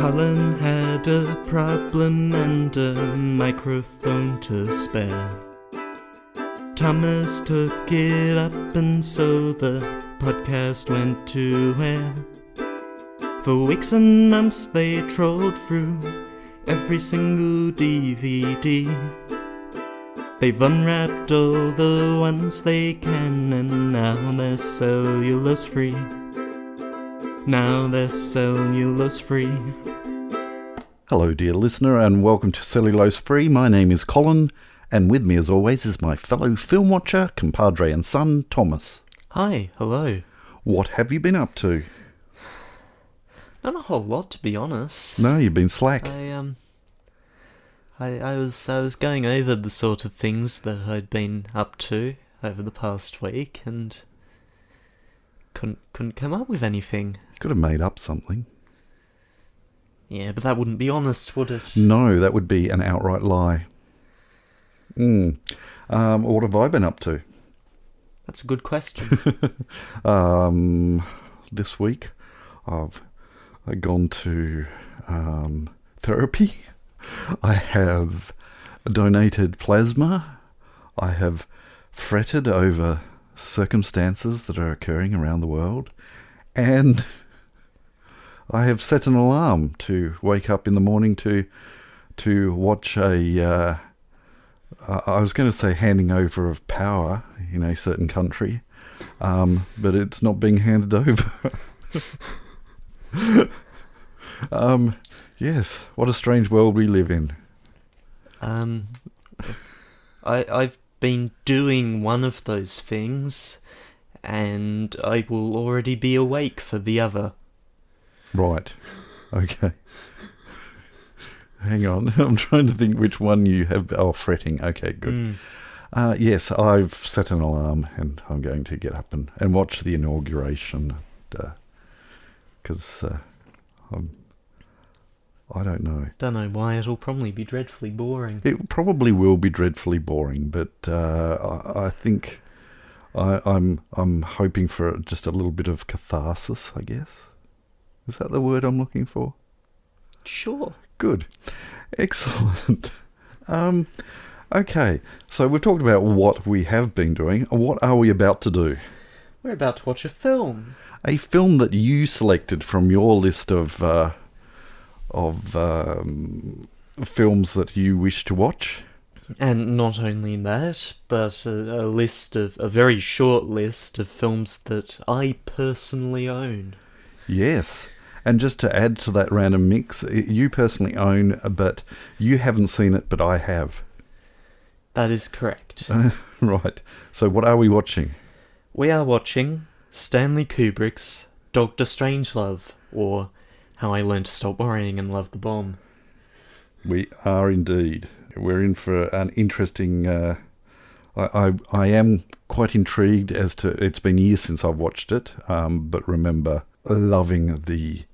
Colin had a problem and a microphone to spare. Thomas took it up and so the podcast went to air. For weeks and months they trolled through every single DVD. They've unwrapped all the ones they can and now they're cellulose free. Now they're cellulose free. Hello dear listener and welcome to Cellulose Free. My name is Colin and with me as always is my fellow film watcher, compadre and son, Thomas. Hi, hello. What have you been up to? Not a whole lot, to be honest. No, you've been slack. I was going over the sort of things that I'd been up to over the past week and couldn't come up with anything. Could have made up something. Yeah, but that wouldn't be honest, would it? No, that would be an outright lie. What have I been up to? That's a good question. This week I've gone to therapy. I have donated plasma. I have fretted over circumstances that are occurring around the world. And I have set an alarm to wake up in the morning to watch I was going to say handing over of power in a certain country, but it's not being handed over. Yes, what a strange world we live in. I've been doing one of those things, and I will already be awake for the other. Right. Okay. Hang on. I'm trying to think which one you have. Oh, fretting. Okay, good. Yes, I've set an alarm and I'm going to get up and watch the inauguration. Because I don't know. Don't know why. It'll probably be dreadfully boring. It probably will be dreadfully boring, but I think I'm hoping for just a little bit of catharsis, I guess. Is that the word I'm looking for? Sure. Good. Excellent. Okay, so we've talked about what we have been doing. What are we about to do? We're about to watch a film. A film that you selected from your list of films that you wish to watch. And not only that, but a very short list of films that I personally own. Yes. And just to add to that random mix, you personally own, but you haven't seen it, but I have. That is correct. Right. So what are we watching? We are watching Stanley Kubrick's Dr. Strangelove, or How I Learned to Stop Worrying and Love the Bomb. We are indeed. We're in for an interesting... I am quite intrigued as to... It's been years since I've watched it, but remember loving the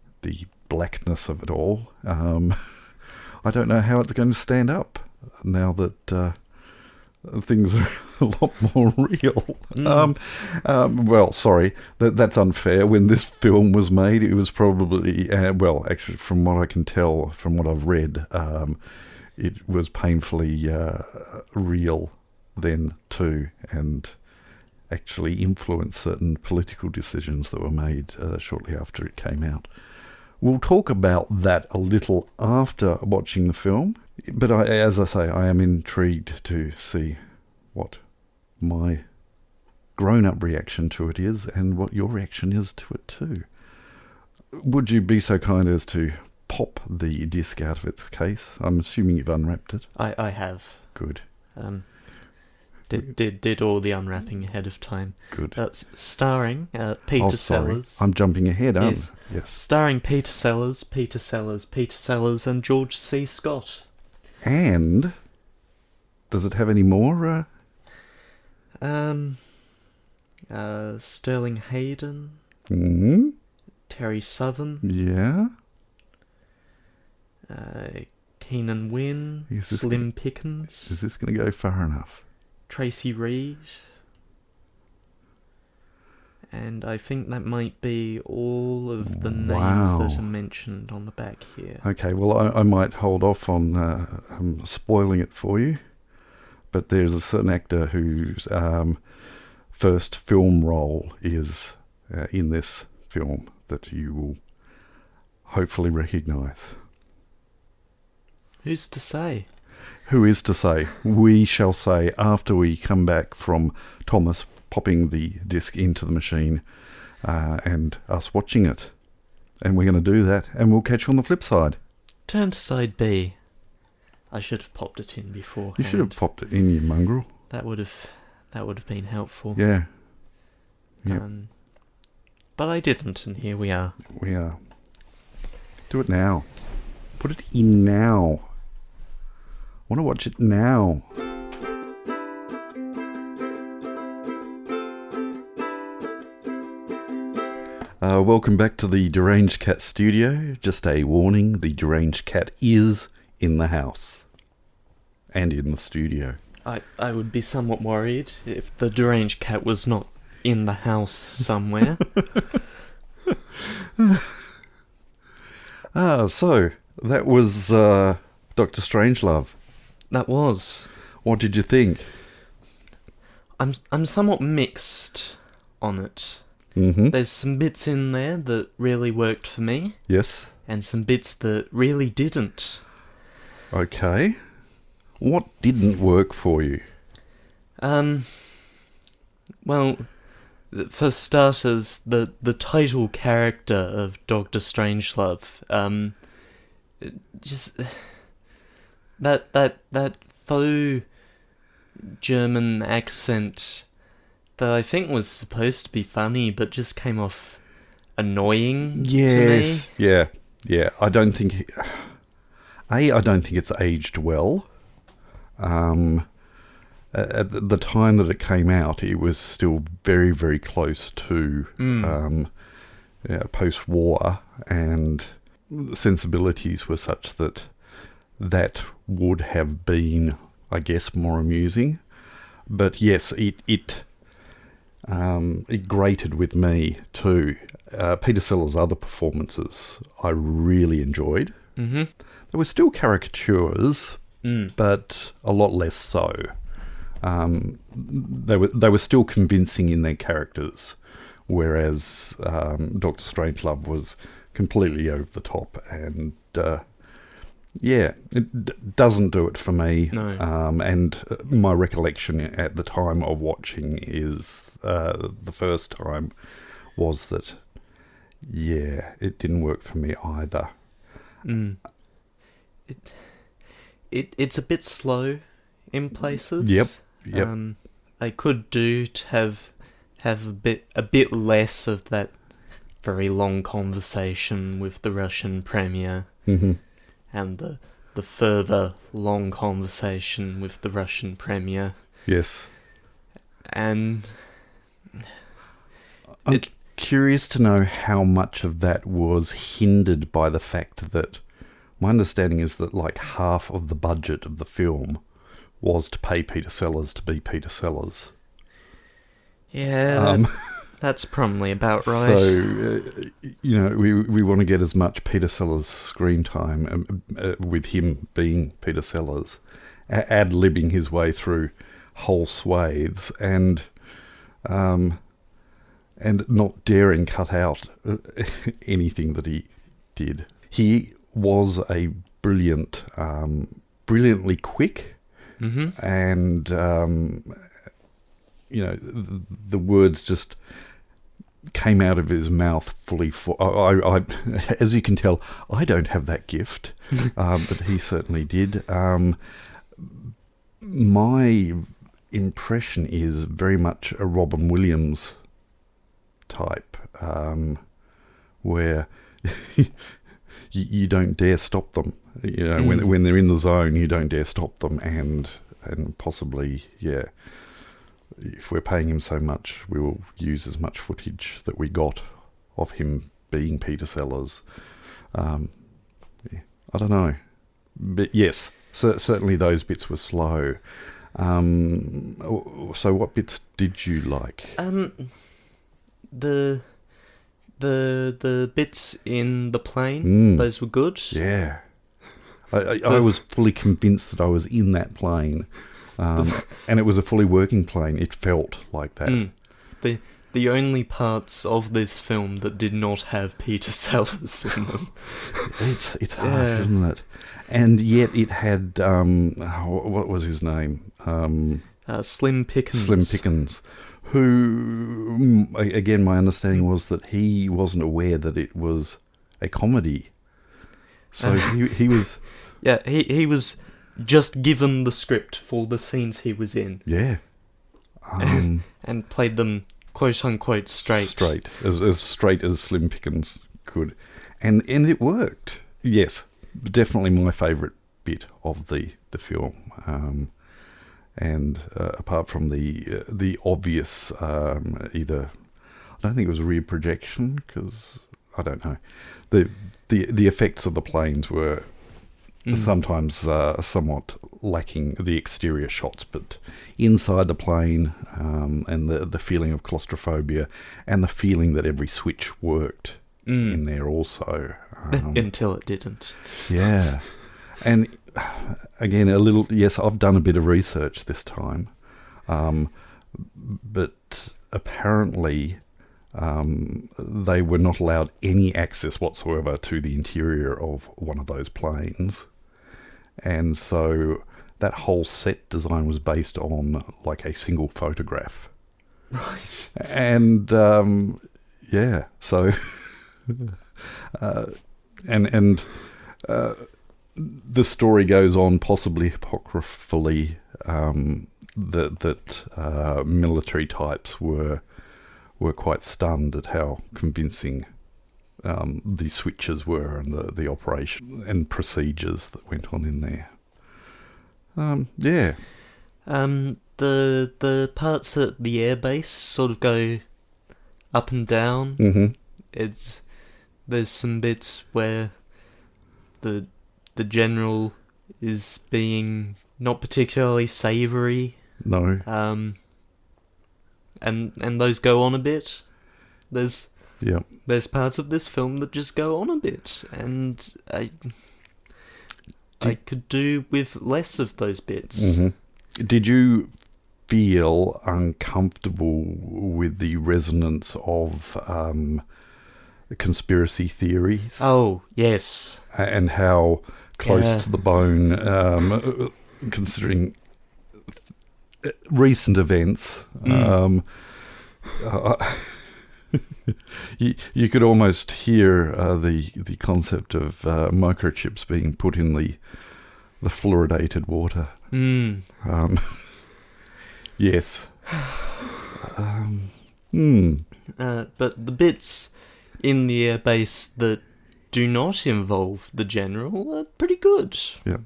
blackness of it all. I don't know how it's going to stand up now that things are a lot more real. Well, sorry, that's unfair. When this film was made, it was probably, actually, from what I can tell, from what I've read, it was painfully real then too, and actually influenced certain political decisions that were made shortly after it came out. We'll talk about that a little after watching the film, but as I say, I am intrigued to see what my grown-up reaction to it is and what your reaction is to it too. Would you be so kind as to pop the disc out of its case? I'm assuming you've unwrapped it. I have. Good. Did all the unwrapping ahead of time. Good. Starring Peter Sellers. I'm jumping ahead, aren't I? Yes. Starring Peter Sellers, and George C. Scott. And does it have any more? Sterling Hayden. Mm-hmm. Terry Southern. Yeah. Keenan Wynn. Slim Pickens. Is this going to go far enough? Tracy Reed. And I think that might be all of the names Wow. that are mentioned on the back here. Okay, well, I might hold off on spoiling it for you. But there's a certain actor whose first film role is in this film that you will hopefully recognise. Who's to say? Who is to say? We shall say after we come back from Thomas popping the disc into the machine and us watching it. And we're going to do that, and we'll catch you on the flip side. Turn to side B. I should have popped it in beforehand. You should have popped it in, you mongrel. That would have been helpful. Yeah. Yep. But I didn't, and here we are. We are. Do it now. Put it in now. I want to watch it now. Welcome back to the Deranged Cat studio. Just a warning, the Deranged Cat is in the house. And in the studio. I would be somewhat worried if the Deranged Cat was not in the house somewhere. So, that was Dr. Strangelove. That was. What did you think? I'm somewhat mixed on it. Mm-hmm. There's some bits in there that really worked for me, Yes. and some bits that really didn't. Okay. What didn't work for you? Well, for starters, the title character of Dr. Strangelove, just that faux German accent that I think was supposed to be funny, but just came off annoying to me. Yeah. I don't think it's aged well. At the time that it came out, it was still very, very close to post-war, and the sensibilities were such that would have been, I guess, more amusing. But yes, it grated with me too. Peter Sellers' other performances I really enjoyed. Mm-hmm. There were still caricatures, but a lot less so. They were still convincing in their characters, whereas Dr. Strangelove was completely over the top, and it doesn't do it for me. No. And my recollection at the time of watching is the first time was that it didn't work for me either. It's a bit slow in places. Yep. I could do to have a bit less of that very long conversation with the Russian premier, and the further long conversation with the Russian premier. Yes. And I'm curious to know how much of that was hindered by the fact that my understanding is that like half of the budget of the film was to pay Peter Sellers to be Peter Sellers. Yeah, that's probably about right. So, we want to get as much Peter Sellers screen time with him being Peter Sellers, ad-libbing his way through whole swathes, and not daring cut out anything that he did. He was a brilliantly quick, and the words just came out of his mouth fully. I as you can tell, I don't have that gift, but he certainly did. My impression is very much a Robin Williams type, where you don't dare stop them. When they're in the zone, you don't dare stop them, and possibly, if we're paying him so much, we will use as much footage that we got of him being Peter Sellers. I don't know, but yes, certainly those bits were slow. So what bits did you like? the bits in the plane, those were good. Yeah. I was fully convinced that I was in that plane, and it was a fully working plane. It felt like that. The only parts of this film that did not have Peter Sellers in them. It's hard, isn't it? And yet it had, what was his name? Slim Pickens. Slim Pickens, who, again, my understanding was that he wasn't aware that it was a comedy. So he was... Yeah, he was just given the script for the scenes he was in. Yeah. And played them quote-unquote straight. As straight as Slim Pickens could. And it worked. Yes, definitely my favourite bit of the film. And apart from the obvious, either... I don't think it was a rear projection, because... I don't know. The effects of the planes were sometimes somewhat lacking the exterior shots, but inside the plane and the feeling of claustrophobia and the feeling that every switch worked in there also. Until it didn't. Yeah. And again, yes, I've done a bit of research this time, but apparently... they were not allowed any access whatsoever to the interior of one of those planes. And so that whole set design was based on like a single photograph. Right. And, yeah, so... and the story goes on, possibly apocryphally, that military types were quite stunned at how convincing the switches were and the operation and procedures that went on in there. Yeah. The parts at the airbase sort of go up and down. Mm-hmm. There's some bits where the general is being not particularly savoury. No. And those go on a bit. There's parts of this film that just go on a bit, and I could do with less of those bits. Mm-hmm. Did you feel uncomfortable with the resonance of conspiracy theories? Oh, yes. And how close to the bone, considering... recent events, you could almost hear the concept of microchips being put in the fluoridated water. Yes. But the bits in the airbase that do not involve the general are pretty good. Yeah.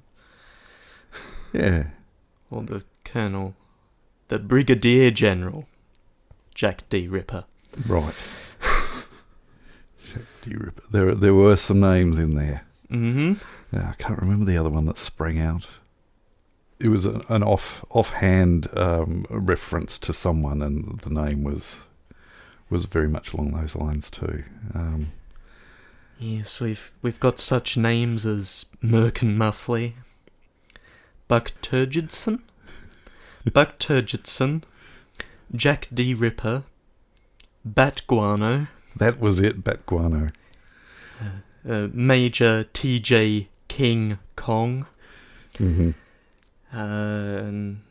Yeah. Or the colonel. The Brigadier General, Jack D. Ripper. Right. Jack D. Ripper. There were some names in there. Mm-hmm. I can't remember the other one that sprang out. It was an offhand reference to someone, and the name was very much along those lines too. Yes, we've got such names as Merc and Muffley, Buck Turgidson, Jack D. Ripper, Bat Guano. That was it, Bat Guano. Major T.J. King Kong. Mm-hmm. And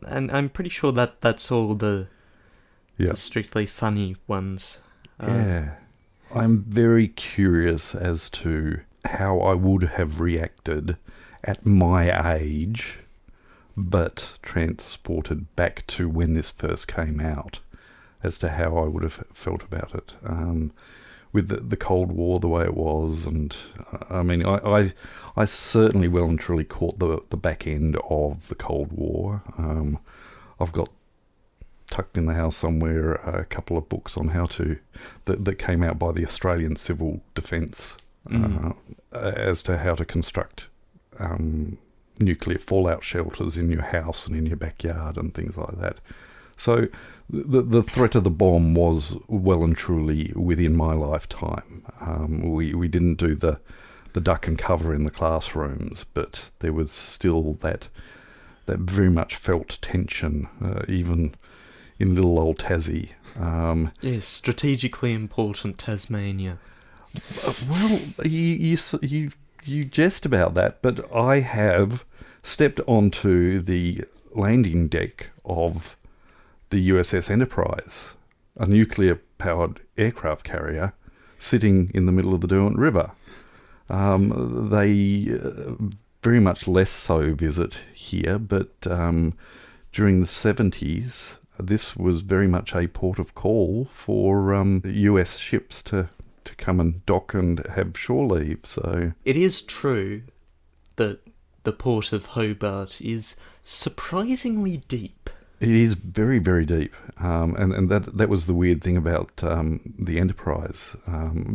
I'm pretty sure that's all the strictly funny ones. Yeah. I'm very curious as to how I would have reacted at my age, but transported back to when this first came out, as to how I would have felt about it. With the Cold War the way it was, and I mean, I certainly well and truly caught the back end of the Cold War. I've got tucked in the house somewhere a couple of books on how to that came out by the Australian Civil Defence as to how to construct nuclear fallout shelters in your house and in your backyard and things like that. So the threat of the bomb was well and truly within my lifetime. We didn't do the duck and cover in the classrooms, but there was still that very much felt tension, even in little old Tassie. Yes, strategically important Tasmania. Well, you jest about that, but I have stepped onto the landing deck of the USS Enterprise, a nuclear-powered aircraft carrier sitting in the middle of the Derwent River. They very much less so visit here, but during the 70s, this was very much a port of call for US ships to come and dock and have shore leave. So it is true that the port of Hobart is surprisingly deep. it is very, very deep, and that was the weird thing about the Enterprise,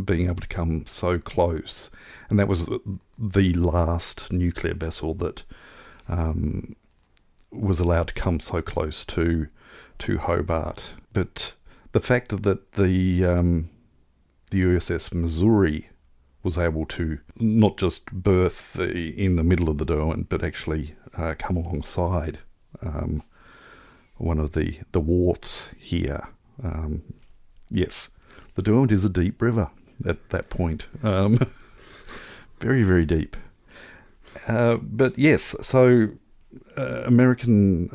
being able to come so close, and that was the last nuclear vessel that was allowed to come so close to Hobart. But the fact that the USS Missouri was able to not just berth in the middle of the Derwent, but actually come alongside one of the wharfs here. Yes, the Derwent is a deep river at that point. Very, very deep. But yes, so American...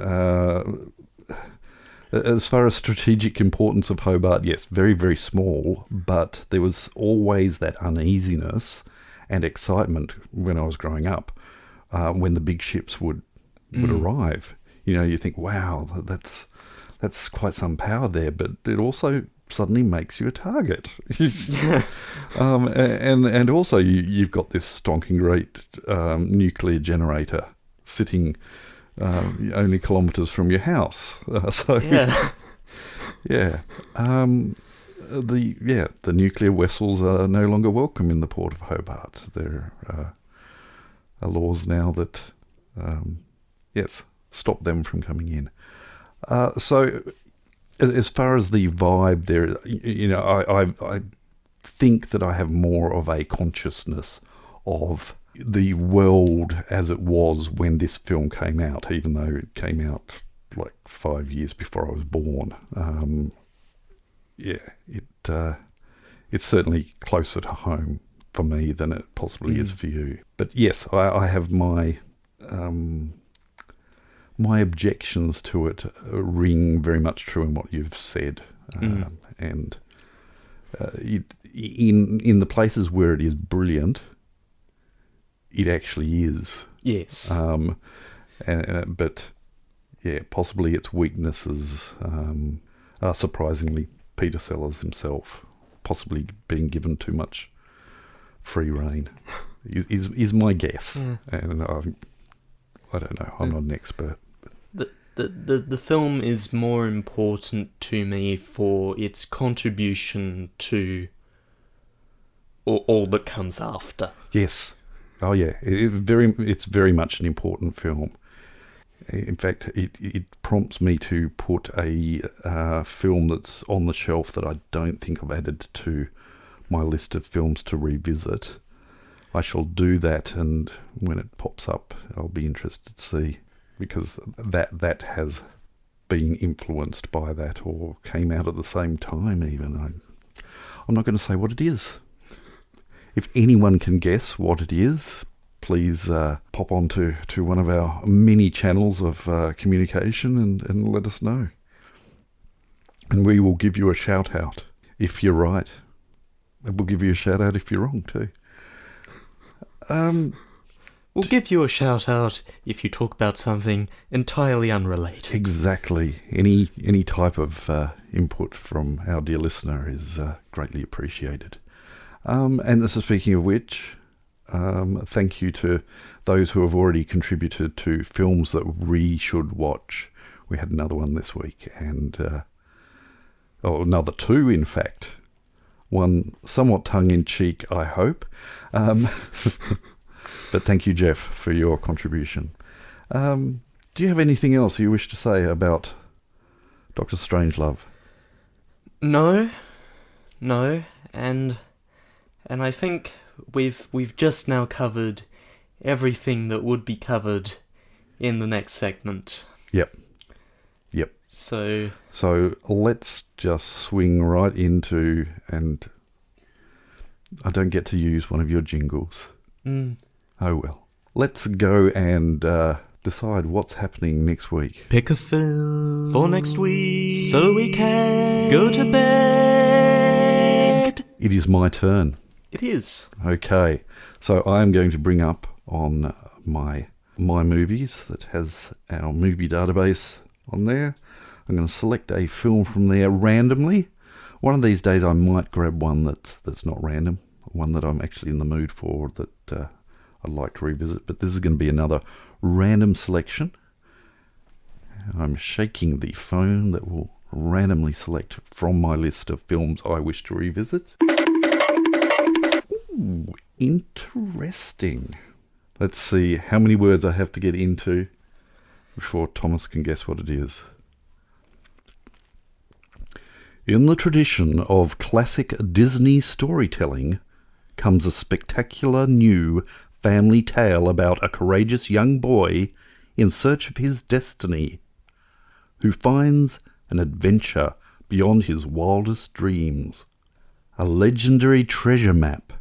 as far as strategic importance of Hobart, yes, very, very small, but there was always that uneasiness and excitement when I was growing up, when the big ships would arrive. You know, you think, wow, that's quite some power there, but it also suddenly makes you a target. And also you've got this stonking great nuclear generator sitting only kilometres from your house. The nuclear vessels are no longer welcome in the port of Hobart. There are laws now that stop them from coming in. So as far as the vibe there, you know, I think that I have more of a consciousness of the world as it was when this film came out, even though it came out like 5 years before I was born. It's certainly closer to home for me than it possibly is for you. But yes, I have my objections to it ring very much true in what you've said, and in the places where it is brilliant, it actually is. Yes. But yeah, possibly its weaknesses are surprisingly Peter Sellers himself, possibly being given too much free rein, is my guess. Yeah. And I don't know. I'm not an expert. The film is more important to me for its contribution to all that comes after. Yes. Oh yeah. It's very much an important film. In fact, it prompts me to put a film that's on the shelf that I don't think I've added to my list of films to revisit. I shall do that, and when it pops up, I'll be interested to see, because that has been influenced by that or came out at the same time even. I'm not going to say what it is. If anyone can guess what it is, please pop on to one of our many channels of communication and let us know. And we will give you a shout out if you're right. And we'll give you a shout out if you're wrong too. We'll give you a shout out if you talk about something entirely unrelated. Exactly. Any type of input from our dear listener is greatly appreciated. And speaking of which, thank you to those who have already contributed to films that we should watch. We had another one this week, and another two, in fact. One somewhat tongue-in-cheek, I hope. But thank you, Jeff, for your contribution. Do you have anything else you wish to say about Dr. Strangelove. No, and I think we've just now covered everything that would be covered in the next segment. Yep. So let's just swing right into, and I don't get to use one of your jingles. Oh well. Let's go and decide what's happening next week. pick a film for next week so we can go to bed. It is my turn. It is. Okay, so I am going to bring up on my movies that has our movie database on there. I'm going to select a film from there randomly. One of these days I might grab one that's not random, one that I'm actually in the mood for that I'd like to revisit, but this is going to be another random selection. I'm shaking the phone that will randomly select from my list of films I wish to revisit. Ooh, interesting. Let's see how many words I have to get into before Thomas can guess what it is. In the tradition of classic Disney storytelling comes a spectacular new family tale about a courageous young boy in search of his destiny, who finds an adventure beyond his wildest dreams. A legendary treasure map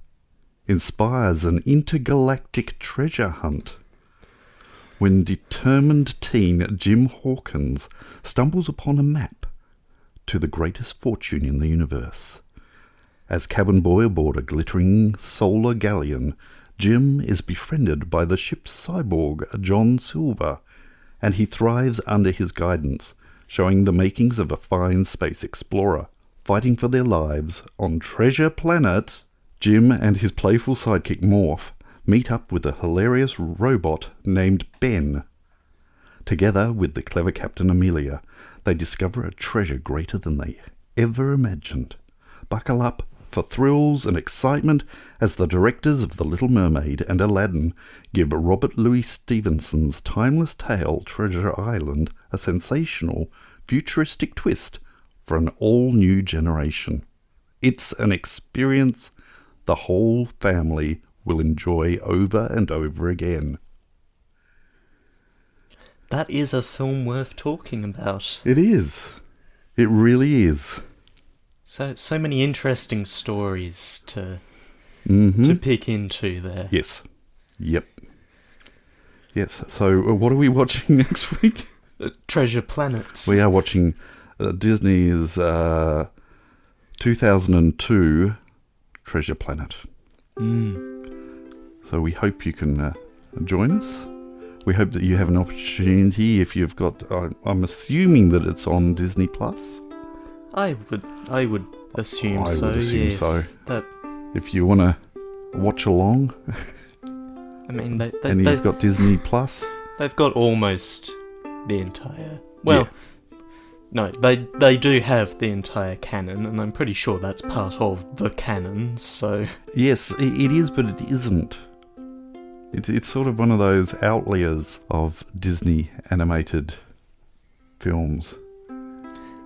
inspires an intergalactic treasure hunt when determined teen Jim Hawkins stumbles upon a map to the greatest fortune in the universe. As cabin boy aboard a glittering solar galleon, Jim is befriended by the ship's cyborg, John Silver, and he thrives under his guidance, showing the makings of a fine space explorer. Fighting for their lives on Treasure Planet, Jim and his playful sidekick Morph meet up with a hilarious robot named Ben. Together with the clever Captain Amelia, they discover a treasure greater than they ever imagined. Buckle up for thrills and excitement as the directors of The Little Mermaid and Aladdin give Robert Louis Stevenson's timeless tale Treasure Island a sensational, futuristic twist for an all-new generation. It's an experience the whole family will enjoy over and over again. That is a film worth talking about. It is. It really is. So many interesting stories to pick into there. Yes. Yep. Yes. So what are we watching next week? Treasure Planet. We are watching Disney's 2002 Treasure Planet. So we hope you can join us. We hope that you have an opportunity if you've got... I'm assuming that it's on Disney Plus. I would assume so. I would assume yes. so. That, if you want to watch along, I mean, you've got Disney Plus. They've got almost the entire... Well, no, they do have the entire canon, and I'm pretty sure that's part of the canon, so... Yes, it is, but it isn't. It's sort of one of those outliers of Disney animated films.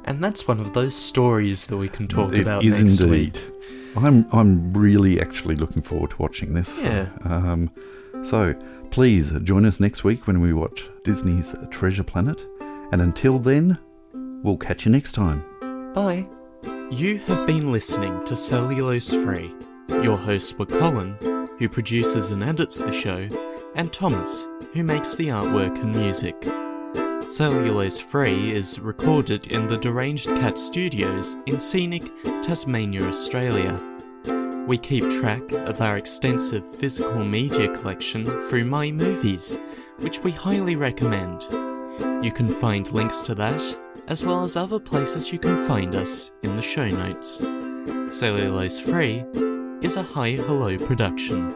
And that's one of those stories that we can talk about next next indeed. week. I'm really actually looking forward to watching this. Yeah. So please join us next week when we watch Disney's Treasure Planet. And until then, we'll catch you next time. Bye. You have been listening to Cellulose Free. Your hosts were Colin, who produces and edits the show, and Thomas, who makes the artwork and music. Cellulose Free is recorded in the Deranged Cat Studios in scenic Tasmania, Australia. We keep track of our extensive physical media collection through My Movies, which we highly recommend. You can find links to that, as well as other places you can find us in the show notes. Cellulose Free is a Hi Hello production.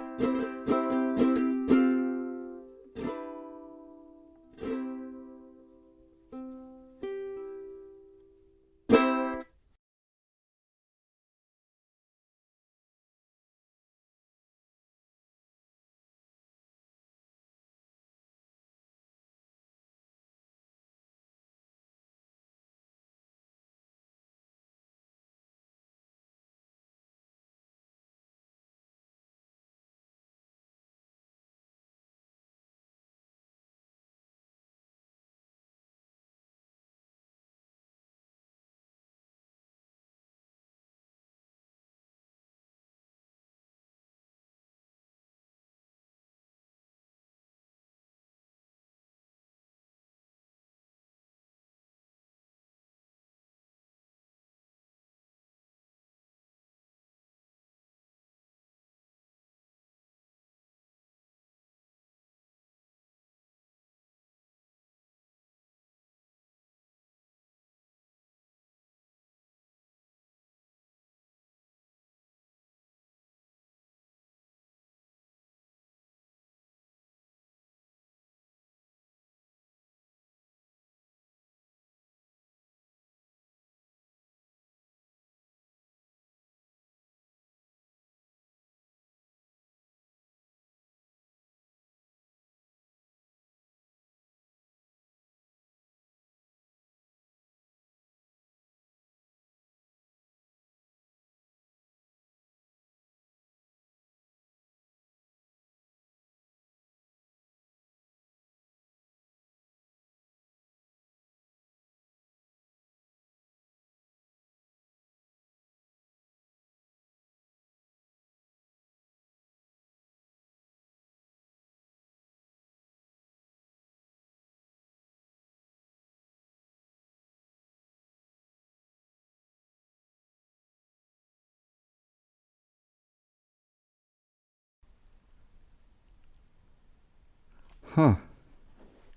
Huh.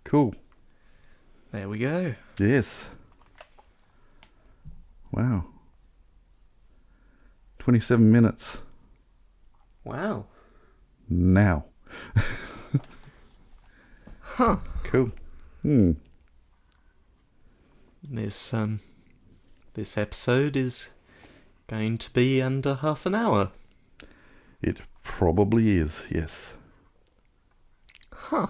Cool. There we go. Yes. Wow. 27 minutes. Wow. Now. Huh. Cool. This episode is going to be under half an hour. It probably is, yes. Huh.